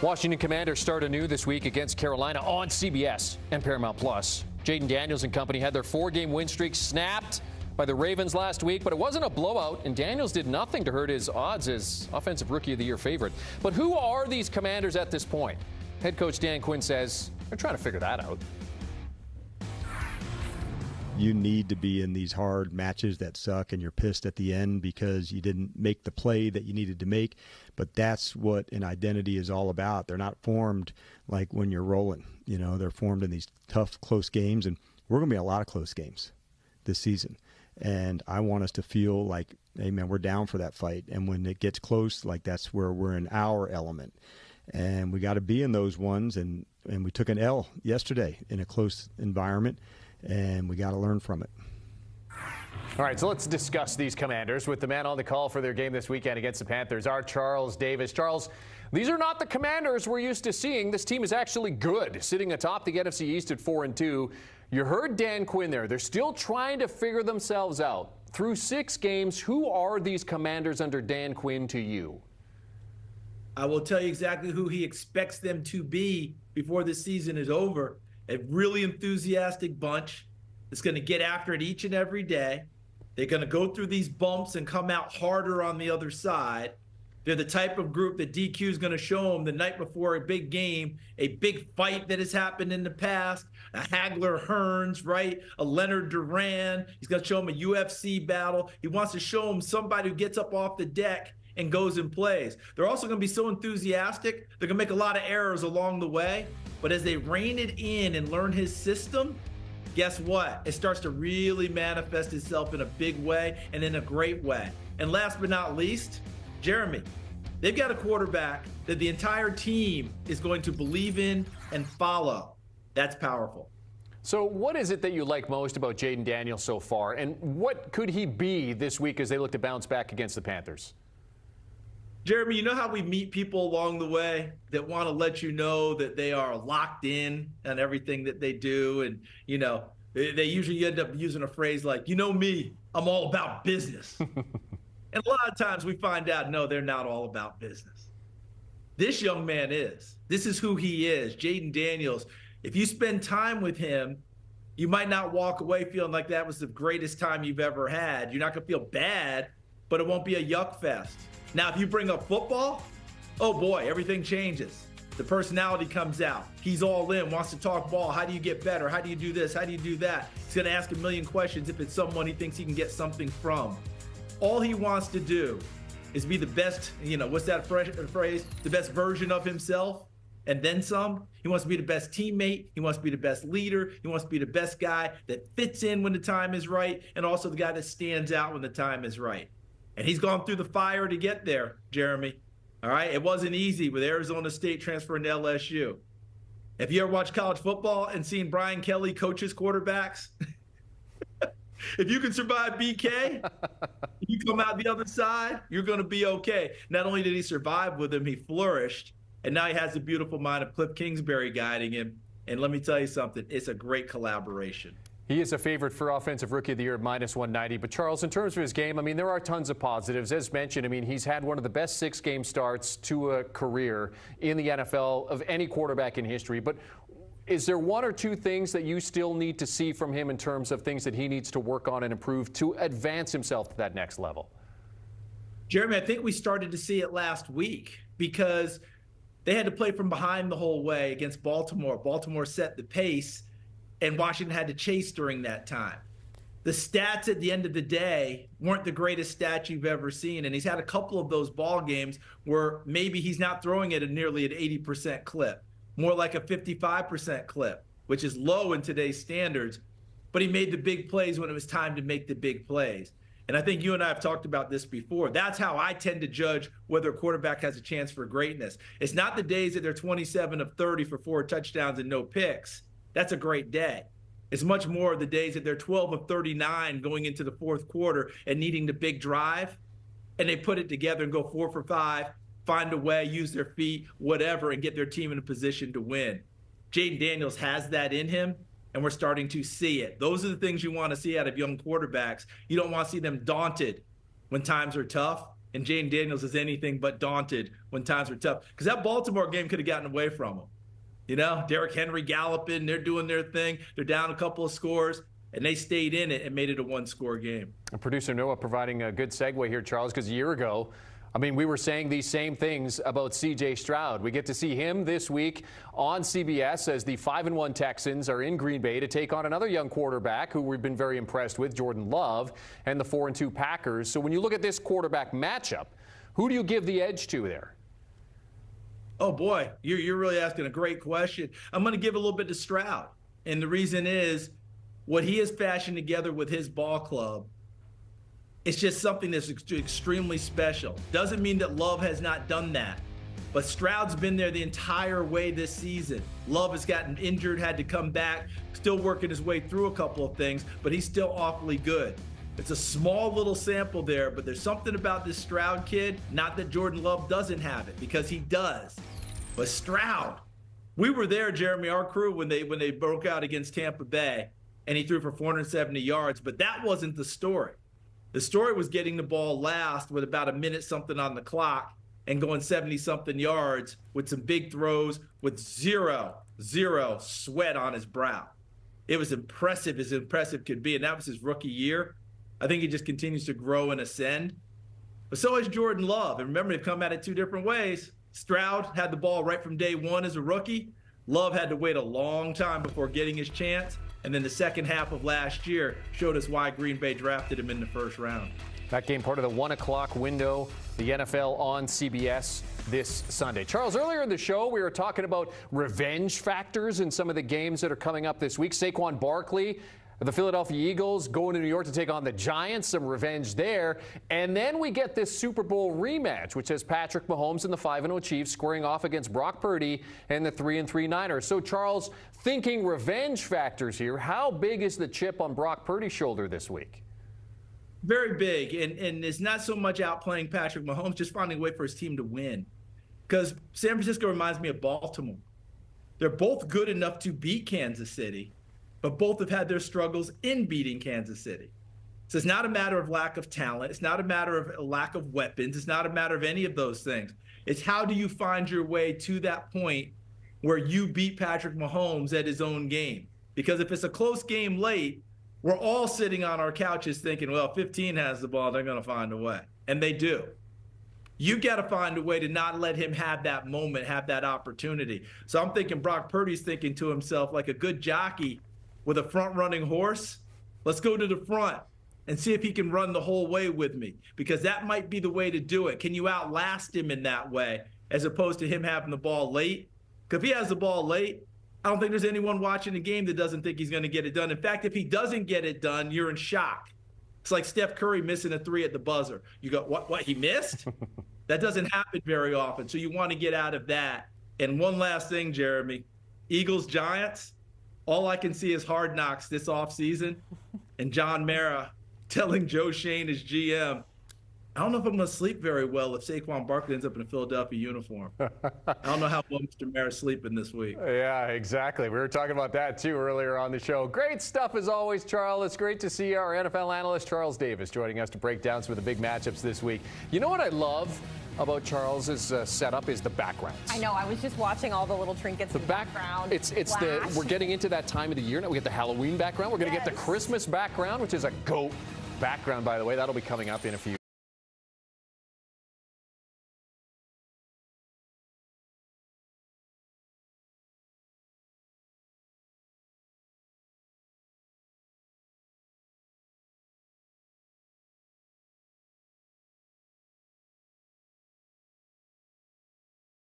Washington Commanders start anew this week against Carolina on CBS and Paramount+. Jayden Daniels and company had their 4-game win streak snapped by the Ravens last week, but it wasn't a blowout, and Daniels did nothing to hurt his odds as Offensive Rookie of the Year favorite. But who are these Commanders at this point? Head coach Dan Quinn says they're trying to figure that out. You need to be in these hard matches that suck and you're pissed at the end because you didn't make the play that you needed to make. But that's what an identity is all about. They're not formed like when you're rolling. You know, they're formed in these tough, close games. And we're going to be a lot of close games this season. And I want us to feel like, hey, man, we're down for that fight. And when it gets close, like that's where we're in our element. And we got to be in those ones. And we took an L yesterday in a close environment. And we got to learn from it. All right, so let's discuss these Commanders with the man on the call for their game this weekend against the Panthers, our Charles Davis. Charles, these are not the Commanders we're used to seeing. This team is actually good, sitting atop the NFC East at 4-2. You heard Dan Quinn there. They're still trying to figure themselves out. Through 6 games, who are these Commanders under Dan Quinn to you? I will tell you exactly who he expects them to be before the season is over. A really enthusiastic bunch that's going to get after it each and every day. They're going to go through these bumps and come out harder on the other side. They're the type of group that DQ is going to show them the night before a big game, a big fight that has happened in the past, a Hagler Hearns, right? A Leonard Duran. He's going to show them a UFC battle. He wants to show them somebody who gets up off the deck and goes and plays. They're also going to be so enthusiastic, they're going to make a lot of errors along the way. But as they rein it in and learn his system, guess what? It starts to really manifest itself in a big way and in a great way. And last but not least, Jeremy. They've got a quarterback that the entire team is going to believe in and follow. That's powerful. So what is it that you like most about Jayden Daniels so far? And what could he be this week as they look to bounce back against the Panthers? Jeremy, you know how we meet people along the way that want to let you know that they are locked in on everything that they do. And, you know, they usually end up using a phrase like, you know me, I'm all about business. And a lot of times we find out, no, they're not all about business. This young man is. This is who he is, Jayden Daniels. If you spend time with him, you might not walk away feeling like that was the greatest time you've ever had. You're not going to feel bad, but it won't be a yuck fest. Now, if you bring up football, oh boy, everything changes. The personality comes out. He's all in, wants to talk ball. How do you get better? How do you do this? How do you do that? He's going to ask a million questions if it's someone he thinks he can get something from. All he wants to do is be the best, you know, what's that phrase? The best version of himself and then some. He wants to be the best teammate. He wants to be the best leader. He wants to be the best guy that fits in when the time is right and also the guy that stands out when the time is right. And he's gone through the fire to get there, Jeremy. All right? It wasn't easy with Arizona State transferring to LSU. Have you ever watched college football and seen Brian Kelly coach his quarterbacks? If you can survive BK, you come out the other side, you're going to be okay. Not only did he survive with him, he flourished. And now he has the beautiful mind of Cliff Kingsbury guiding him. And let me tell you something, it's a great collaboration. He is a favorite for Offensive Rookie of the Year at -190. But, Charles, in terms of his game, I mean, there are tons of positives. As mentioned, I mean, he's had one of the best 6-game starts to a career in the NFL of any quarterback in history. But is there one or two things that you still need to see from him in terms of things that he needs to work on and improve to advance himself to that next level? Jeremy, I think we started to see it last week because they had to play from behind the whole way against Baltimore. Baltimore set the pace, and Washington had to chase during that time. The stats at the end of the day weren't the greatest stats you've ever seen, and he's had a couple of those ball games where maybe he's not throwing it at nearly an 80% clip, more like a 55% clip, which is low in today's standards, but he made the big plays when it was time to make the big plays. And I think you and I have talked about this before. That's how I tend to judge whether a quarterback has a chance for greatness. It's not the days that they're 27 of 30 for 4 touchdowns and no picks. That's a great day. It's much more the days that they're 12 of 39 going into the fourth quarter and needing the big drive, and they put it together and go 4 for 5, find a way, use their feet, whatever, and get their team in a position to win. Jayden Daniels has that in him, and we're starting to see it. Those are the things you want to see out of young quarterbacks. You don't want to see them daunted when times are tough, and Jayden Daniels is anything but daunted when times are tough. Because that Baltimore game could have gotten away from him. You know, Derrick Henry galloping, they're doing their thing. They're down a couple of scores, and they stayed in it and made it a one-score game. And producer Noah providing a good segue here, Charles, because a year ago, I mean, we were saying these same things about C.J. Stroud. We get to see him this week on CBS as the 5-1 Texans are in Green Bay to take on another young quarterback who we've been very impressed with, Jordan Love, and the 4-2 Packers. So when you look at this quarterback matchup, who do you give the edge to there? Oh, boy, you're really asking a great question. I'm going to give a little bit to Stroud. And the reason is what he has fashioned together with his ball club. It's just something that's extremely special. Doesn't mean that Love has not done that. But Stroud's been there the entire way this season. Love has gotten injured, had to come back, still working his way through a couple of things, but he's still awfully good. It's a small little sample there, but there's something about this Stroud kid, not that Jordan Love doesn't have it, because he does. But Stroud, we were there, Jeremy, our crew, when they broke out against Tampa Bay, and he threw for 470 yards, but that wasn't the story. The story was getting the ball last with about a minute something on the clock and going 70-something yards with some big throws with zero sweat on his brow. It was impressive as impressive could be, and that was his rookie year. I think he just continues to grow and ascend. But so has Jordan Love. And remember, they've come at it two different ways. Stroud had the ball right from day one as a rookie. Love had to wait a long time before getting his chance. And then the second half of last year showed us why Green Bay drafted him in the first round. That game part of the 1 o'clock window, the NFL on CBS this Sunday. Charles, earlier in the show, we were talking about revenge factors in some of the games that are coming up this week. Saquon Barkley, the Philadelphia Eagles going to New York to take on the Giants, some revenge there. And then we get this Super Bowl rematch, which has Patrick Mahomes and the 5-0 Chiefs squaring off against Brock Purdy and the 3-3 Niners. So, Charles, thinking revenge factors here, how big is the chip on Brock Purdy's shoulder this week? Very big. And it's not so much outplaying Patrick Mahomes, just finding a way for his team to win. Because San Francisco reminds me of Baltimore. They're both good enough to beat Kansas City, but both have had their struggles in beating Kansas City. So it's not a matter of lack of talent. It's not a matter of a lack of weapons. It's not a matter of any of those things. It's how do you find your way to that point where you beat Patrick Mahomes at his own game? Because if it's a close game late, we're all sitting on our couches thinking, well, 15 has the ball, they're going to find a way. And they do. You got to find a way to not let him have that moment, have that opportunity. So I'm thinking Brock Purdy's thinking to himself like a good jockey with a front-running horse, let's go to the front and see if he can run the whole way with me, because that might be the way to do it. Can you outlast him in that way as opposed to him having the ball late? Because if he has the ball late, I don't think there's anyone watching the game that doesn't think he's going to get it done. In fact, if he doesn't get it done, you're in shock. It's like Steph Curry missing a 3 at the buzzer. You go, what, he missed? That doesn't happen very often. So you want to get out of that. And one last thing, Jeremy, Eagles-Giants, all I can see is Hard Knocks this offseason, and John Mara telling Joe Shane, his GM, I don't know if I'm going to sleep very well if Saquon Barkley ends up in a Philadelphia uniform. I don't know how well Mr. Mara's sleeping this week. Yeah, exactly. We were talking about that, too, earlier on the show. Great stuff, as always, Charles. It's great to see our NFL analyst, Charles Davis, joining us to break down some of the big matchups this week. You know what I love about Charles's setup is the backgrounds. I know. I was just watching all the little trinkets in the background. We're getting into that time of the year now. We get the Halloween background. We're going to get the Christmas background, which is a goat background, by the way. That'll be coming up in a few